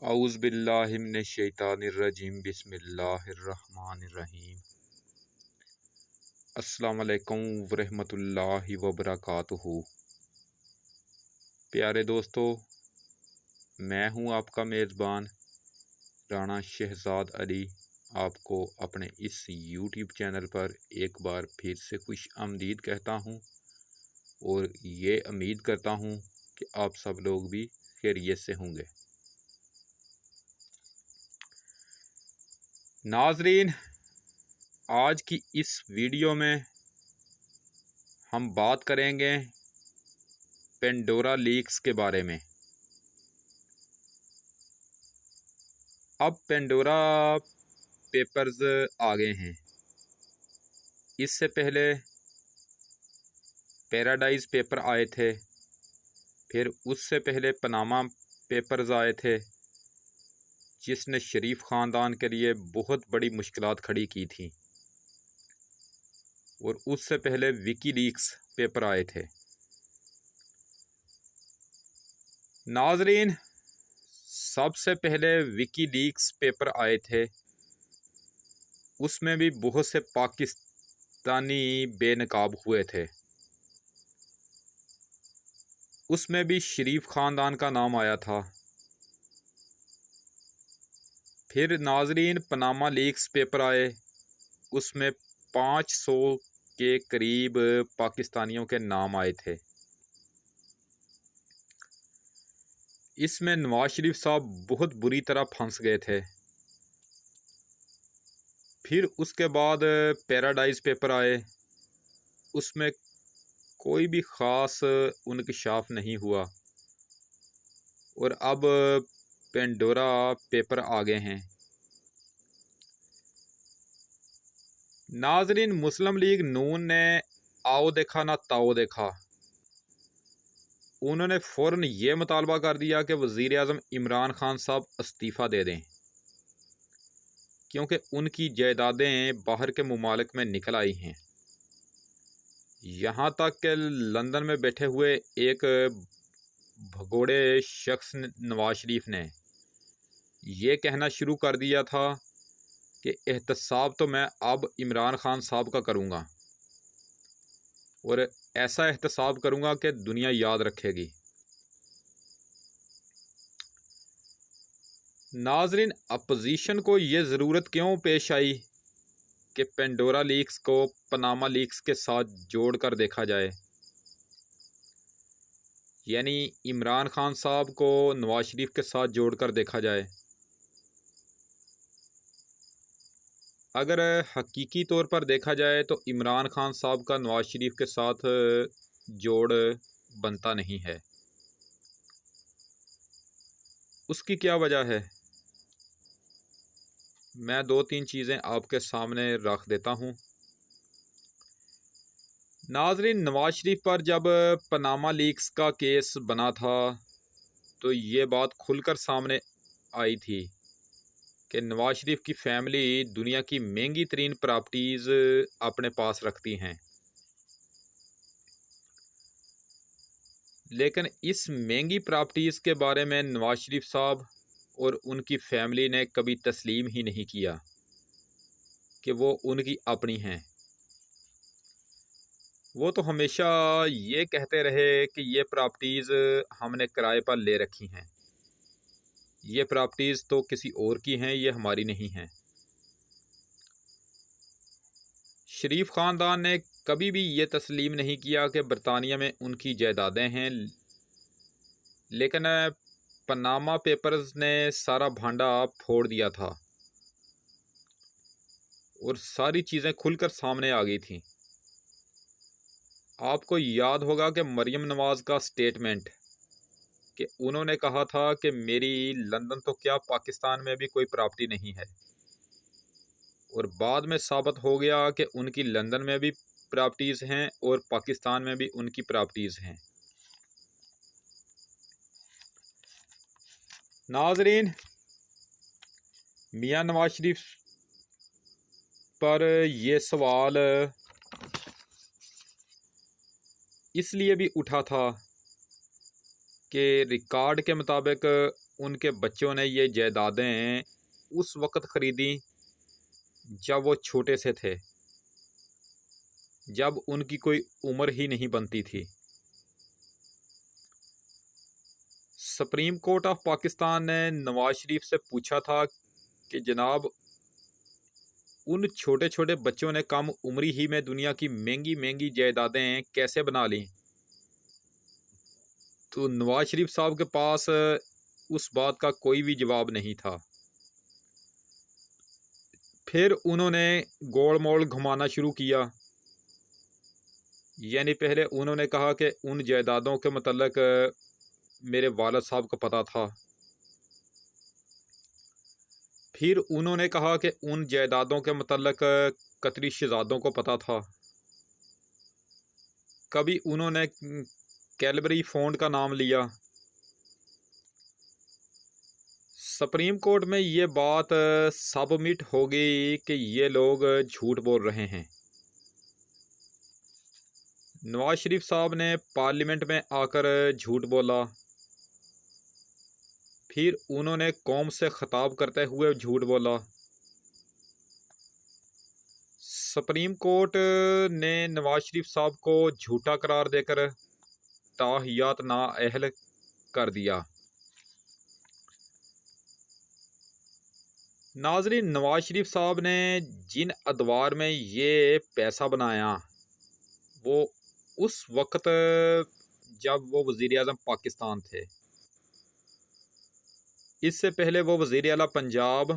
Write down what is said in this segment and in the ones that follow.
औज़ु बिल्लाहि मिनश्शैतानिर्रजीम बिस्मिल्लाहिर्रहमानिर्रहीम। अस्सलामु अलैकुम वरहमतुल्लाहि वबरकातुहू। प्यारे दोस्तों, मैं हूं आपका मेज़बान राना शहजाद अली। आपको अपने इस यूट्यूब चैनल पर एक बार फिर से खुश आमदीद कहता हूं और ये उम्मीद करता हूं कि आप सब लोग भी खैरियत से होंगे। नाज़रीन, आज की इस वीडियो में हम बात करेंगे पेंडोरा लीक्स के बारे में। अब पेंडोरा पेपर्स आ गए हैं। इससे पहले पैराडाइज पेपर आए थे, फिर उससे पहले पनामा पेपर्स आए थे, जिसने शरीफ ख़ानदान के लिए बहुत बड़ी मुश्किलात खड़ी की थी। और उससे पहले विकी लीक्स पेपर आए थे। नाजरीन, सबसे पहले विकी लीक्स पेपर आए थे, उसमें भी बहुत से पाकिस्तानी बेनकाब हुए थे। उसमें भी शरीफ ख़ानदान का नाम आया था। फिर नाजरीन पनामा लीक्स पेपर आए, उसमें 500 के करीब पाकिस्तानियों के नाम आए थे। इसमें नवाज शरीफ साहब बहुत बुरी तरह फंस गए थे। फिर उसके बाद पैराडाइज पेपर आए, उसमें कोई भी ख़ास इंकशाफ नहीं हुआ। और अब पेंडोरा पेपर आ गए हैं। नाजरीन, मुस्लिम लीग नून ने आओ देखा ना ताओ देखा। उन्होंने फ़ौरन ये मुतालबा कर दिया कि वज़ीर आज़म इमरान खान साहब इस्तीफ़ा दे दें, क्योंकि उनकी जायदादें बाहर के मुमालिक में निकल आई हैं। यहाँ तक कि लंदन में बैठे हुए एक भगोड़े शख्स नवाज शरीफ ने ये कहना शुरू कर दिया था कि एहतसाब तो मैं अब इमरान खान साहब का करूँगा और ऐसा एहतसाब करूँगा कि दुनिया याद रखेगी। नाजरीन, अपोजिशन को ये ज़रूरत क्यों पेश आई कि पेंडोरा लीक्स को पनामा लीक्स के साथ जोड़कर देखा जाए, यानी इमरान खान साहब को नवाज शरीफ के साथ जोड़कर देखा जाए। अगर हकीकी तौर पर देखा जाए तो इमरान खान साहब का नवाज शरीफ के साथ जोड़ बनता नहीं है। उसकी क्या वजह है, मैं दो तीन चीज़ें आपके सामने रख देता हूँ। नाजरीन, नवाज शरीफ पर जब पनामा लीक्स का केस बना था तो ये बात खुलकर सामने आई थी कि नवाज शरीफ की फैमिली दुनिया की महंगी तरीन प्रॉपर्टीज़ अपने पास रखती हैं, लेकिन इस महंगी प्रॉपर्टीज़ के बारे में नवाज शरीफ साहब और उनकी फैमिली ने कभी तस्लीम ही नहीं किया कि वो उनकी अपनी हैं। वो तो हमेशा ये कहते रहे कि ये प्रॉपर्टीज़ हमने किराए पर ले रखी हैं, ये प्रॉपर्टीज़ तो किसी और की हैं, ये हमारी नहीं हैं। शरीफ ख़ानदान ने कभी भी ये तस्लीम नहीं किया कि बरतानिया में उनकी जायदादें हैं, लेकिन पनामा पेपर्स ने सारा भांडा फोड़ दिया था और सारी चीज़ें खुलकर सामने आ गई थी। आपको याद होगा कि मरियम नवाज़ का स्टेटमेंट कि उन्होंने कहा था कि मेरी लंदन तो क्या पाकिस्तान में भी कोई प्रॉपर्टी नहीं है, और बाद में साबित हो गया कि उनकी लंदन में भी प्रॉपर्टीज़ हैं और पाकिस्तान में भी उनकी प्रॉपर्टीज़ हैं। नाजरीन, मियां नवाज शरीफ पर यह सवाल इसलिए भी उठा था कि रिकॉर्ड के मुताबिक उनके बच्चों ने ये जायदादें उस वक़्त ख़रीदी जब वो छोटे से थे, जब उनकी कोई उम्र ही नहीं बनती थी। सुप्रीम कोर्ट ऑफ पाकिस्तान ने नवाज शरीफ से पूछा था कि जनाब, उन छोटे छोटे बच्चों ने कम उम्री ही में दुनिया की महंगी महंगी जायदादें कैसे बना लीं। तो नवाज शरीफ साहब के पास उस बात का कोई भी जवाब नहीं था। फिर उन्होंने गोल मोल घुमाना शुरू किया। यानी पहले उन्होंने कहा कि उन जायदादों के मतलब मेरे वालिद साहब को पता था। फिर उन्होंने कहा कि उन जायदादों के मतलब कतरी शहजादों को पता था। कभी उन्होंने कैलबरी फ़ोन का नाम लिया। सुप्रीम कोर्ट में ये बात सबमिट हो गई कि ये लोग झूठ बोल रहे हैं। नवाज शरीफ साहब ने पार्लियामेंट में आकर झूठ बोला। फिर उन्होंने कौम से खिताब करते हुए झूठ बोला। सुप्रीम कोर्ट ने नवाज शरीफ साहब को झूठा करार देकर ताहियात नाअहल कर दिया। नाजरीन, नवाज शरीफ साहब ने जिन अदवार में ये पैसा बनाया वो उस वक़्त जब वो वज़ीर आज़म पाकिस्तान थे। इससे पहले वो वज़ीर आला पंजाब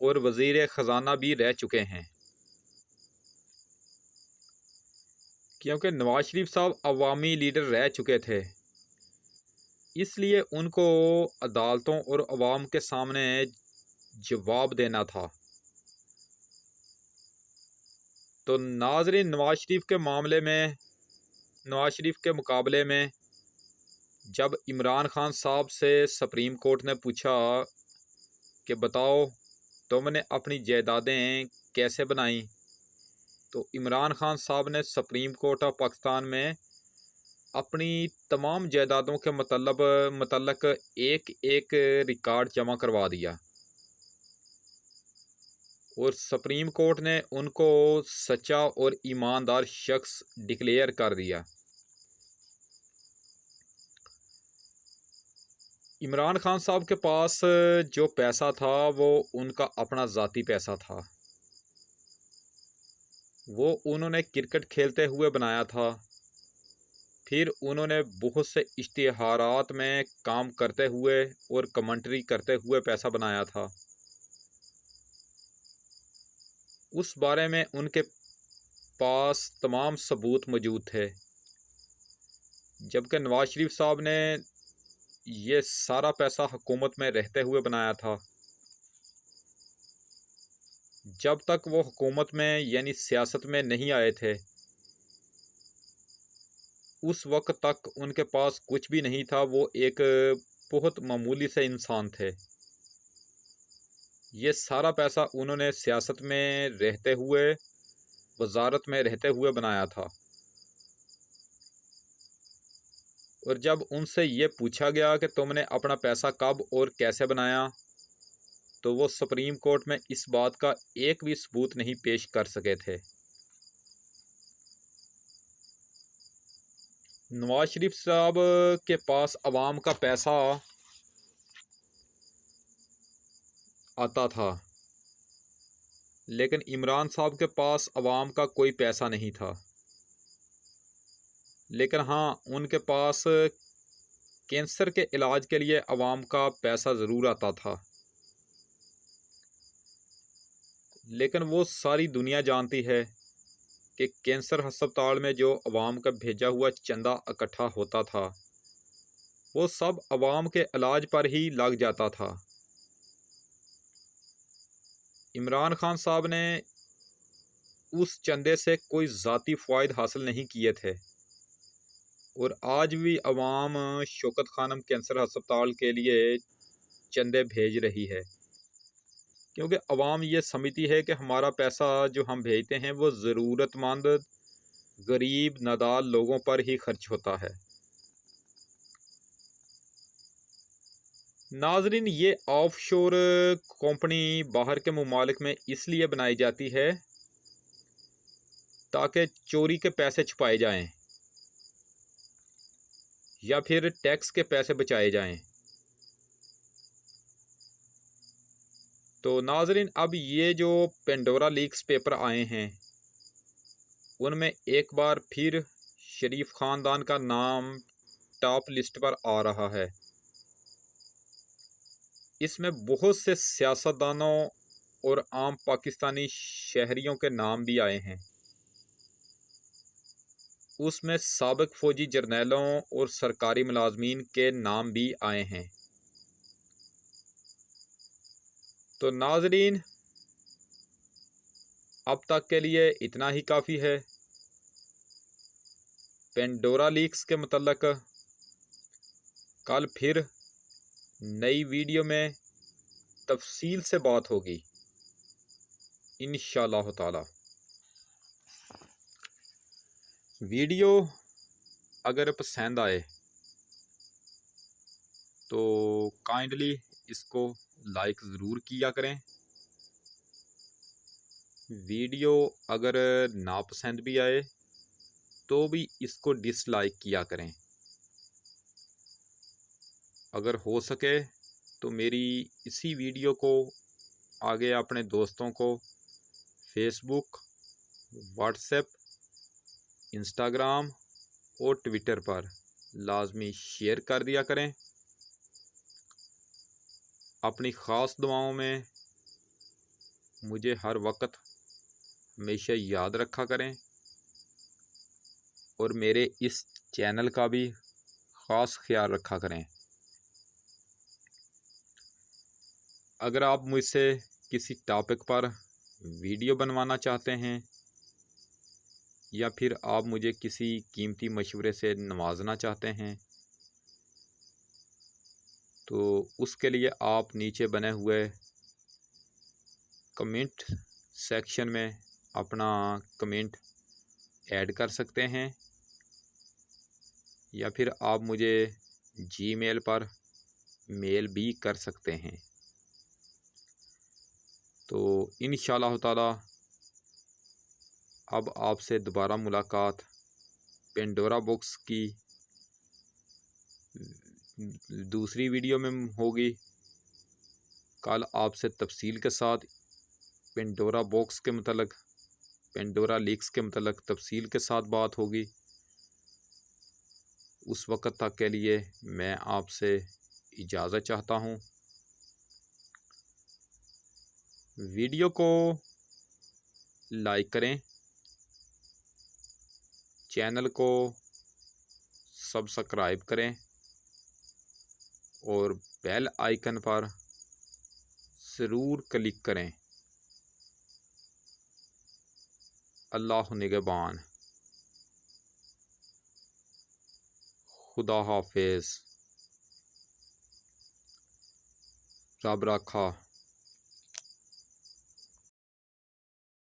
और वज़ीर ख़जाना भी रह चुके हैं, क्योंकि नवाज शरीफ साहब अवामी लीडर रह चुके थे। इसलिए उनको अदालतों और अवाम के सामने जवाब देना था। तो नाजरीन, नवाज शरीफ के मामले में, नवाज शरीफ के मुकाबले में जब इमरान खान साहब से सुप्रीम कोर्ट ने पूछा कि बताओ तुमने अपनी जायदादें कैसे बनाई, तो इमरान खान साहब ने सुप्रीम कोर्ट ऑफ पाकिस्तान में अपनी तमाम जायदादों के मतलब एक एक रिकॉर्ड जमा करवा दिया और सुप्रीम कोर्ट ने उनको सच्चा और ईमानदार शख्स डिक्लेयर कर दिया। इमरान खान साहब के पास जो पैसा था वो उनका अपना ज़ाती पैसा था। वो उन्होंने क्रिकेट खेलते हुए बनाया था। फिर उन्होंने बहुत से इश्तिहारात में काम करते हुए और कमेंट्री करते हुए पैसा बनाया था। उस बारे में उनके पास तमाम सबूत मौजूद थे। जबकि नवाज शरीफ साहब ने ये सारा पैसा हुकूमत में रहते हुए बनाया था। जब तक वो हुकूमत में यानी सियासत में नहीं आए थे, उस वक्त तक उनके पास कुछ भी नहीं था। वो एक बहुत मामूली से इंसान थे। ये सारा पैसा उन्होंने सियासत में रहते हुए, वजारत में रहते हुए बनाया था। और जब उनसे ये पूछा गया कि तुमने अपना पैसा कब और कैसे बनाया, तो वो सुप्रीम कोर्ट में इस बात का एक भी सबूत नहीं पेश कर सके थे। नवाज शरीफ साहब के पास अवाम का पैसा आता था, लेकिन इमरान साहब के पास अवाम का कोई पैसा नहीं था। लेकिन हाँ, उनके पास कैंसर के इलाज के लिए अवाम का पैसा ज़रूर आता था। लेकिन वो सारी दुनिया जानती है कि कैंसर हस्पताल में जो अवाम का भेजा हुआ चंदा इकट्ठा होता था, वो सब अवाम के इलाज पर ही लग जाता था। इमरान खान साहब ने उस चंदे से कोई ज़ाती फ़ायदे हासिल नहीं किए थे और आज भी अवाम शौकत खानम कैंसर हस्पताल के लिए चंदे भेज रही है, क्योंकि अवाम ये समझती है कि हमारा पैसा जो हम भेजते हैं वो ज़रूरतमंद, गरीब, नादार लोगों पर ही खर्च होता है। नाजरीन, ये ऑफशोर कंपनी बाहर के ममालिक में इसलिए बनाई जाती है ताकि चोरी के पैसे छुपाए जाएं या फिर टैक्स के पैसे बचाए जाएं। तो नाजरीन, अब ये जो पेंडोरा लीक्स पेपर आए हैं उनमें एक बार फिर शरीफ ख़ानदान का नाम टॉप लिस्ट पर आ रहा है। इसमें बहुत से सियासतदानों और आम पाकिस्तानी शहरियों के नाम भी आए हैं। उसमें साबिक फ़ौजी जर्नैलों और सरकारी मुलाजमीन के नाम भी आए हैं। तो नाजरीन, अब तक के लिए इतना ही काफ़ी है। पेंडोरा लीक्स के मतलब कल फिर नई वीडियो में तफसील से बात होगी इंशाअल्लाह ताला। वीडियो अगर पसंद आए तो काइंडली इसको लाइक ज़रूर किया करें। वीडियो अगर नापसंद भी आए तो भी इसको डिसलाइक किया करें। अगर हो सके तो मेरी इसी वीडियो को आगे अपने दोस्तों को फेसबुक, व्हाट्सएप, इंस्टाग्राम और ट्विटर पर लाजमी शेयर कर दिया करें। अपनी ख़ास दुआओं में मुझे हर वक्त हमेशा याद रखा करें और मेरे इस चैनल का भी ख़ास ख्याल रखा करें। अगर आप मुझसे किसी टॉपिक पर वीडियो बनवाना चाहते हैं या फिर आप मुझे किसी कीमती मशवरे से नवाजना चाहते हैं तो उसके लिए आप नीचे बने हुए कमेंट सेक्शन में अपना कमेंट ऐड कर सकते हैं या फिर आप मुझे जीमेल पर मेल भी कर सकते हैं। तो इंशाअल्लाह ताला अब आपसे दोबारा मुलाकात पेंडोरा बुक्स की दूसरी वीडियो में होगी। कल आपसे तफसील के साथ पेंडोरा बॉक्स के मतलब पेंडोरा लीक्स के मतलब तफसील के साथ बात होगी। उस वक़्त तक के लिए मैं आपसे इजाज़त चाहता हूँ। वीडियो को लाइक करें, चैनल को सब्सक्राइब करें और बेल आइकन पर ज़रूर क्लिक करें। अल्लाह निगहबान। खुदा हाफिज़। रब राखा।